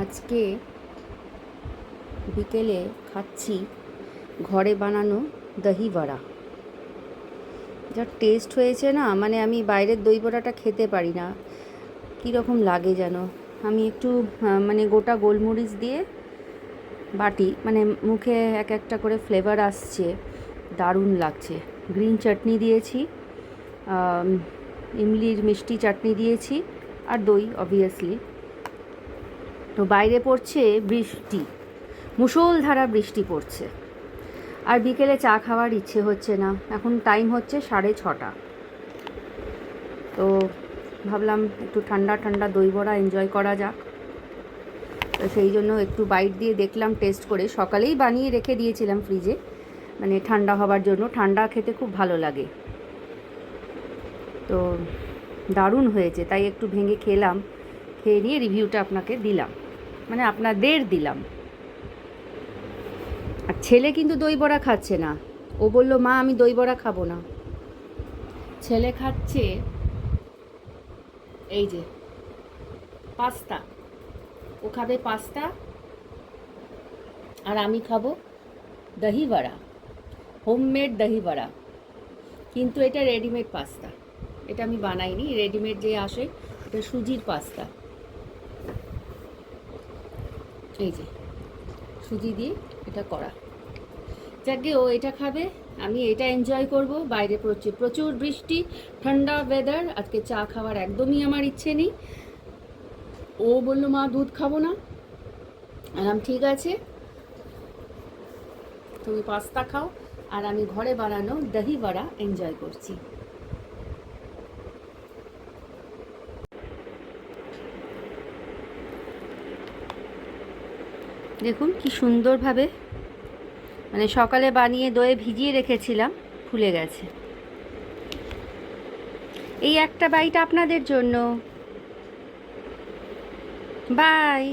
আজকে বিকেলে খাচ্ছি ঘরে বানানো দহি বড়া। যা টেস্ট হয়েছে না, মানে আমি বাইরের দই বড়াটা খেতে পারি না, কীরকম লাগে যেন। আমি একটু মানে গোটা গোলমরিচ দিয়ে বাটি, মানে মুখে এক একটা করে ফ্লেভার আসছে, দারুণ লাগছে। গ্রিন চাটনি দিয়েছি, ইমলির মিষ্টি চাটনি দিয়েছি, আর দই অবভিয়াসলি। তো বাইরে পড়ছে বৃষ্টি, মুষলধারা বৃষ্টি পড়ছে, আর বিকেলে চা খাওয়ার ইচ্ছে হচ্ছে না। এখন টাইম হচ্ছে 6:30। তো ভাবলাম একটু ঠান্ডা ঠান্ডা দই বড়া এনজয় করা যাক। তো সেই জন্য একটু বাইট দিয়ে দেখলাম, টেস্ট করে। সকালেই বানিয়ে রেখে দিয়েছিলাম ফ্রিজে, মানে ঠান্ডা হবার জন্য। ঠান্ডা খেতে খুব ভালো লাগে, তো দারুণ হয়েছে, তাই একটু ভেঙে খেলাম। খেয়ে নিয়ে রিভিউটা আপনাকে দিলাম, মানে আপনাদের দিলাম। আর ছেলে কিন্তু দই বড়া খাচ্ছে না। ও বলল, মা আমি দই বড়া খাবো না। ছেলে খাচ্ছে এই যে পাস্তা। ও খাবে পাস্তা, আর আমি খাবো দহি বড়া, হোমমেড দহি বড়া। কিন্তু এটা রেডিমেড পাস্তা, এটা আমি বানাইনি। রেডিমেড যে আসে এটা সুজির পাস্তা। এই যে সুজি দিয়ে এটা করা। যাকে ও এটা খাবে, আমি এটা এনজয় করব। বাইরে প্রচুর প্রচুর বৃষ্টি, ঠান্ডা ওয়েদার। আজকে চা খাওয়ার একদমই আমার ইচ্ছে নেই। ও বলল, মা দুধ খাবো না। আরাম ঠিক আছে, তুমি পাস্তা খাও, আর আমি ঘরে বানানো দহি বড়া এনজয় করছি। দেখুন কি সুন্দরভাবে, মানে সকালে বানিয়ে দয়ে ভিজিয়ে রেখেছিলাম, ফুলে গেছে। এই একটা বাইট আপনাদের জন্য। বাই।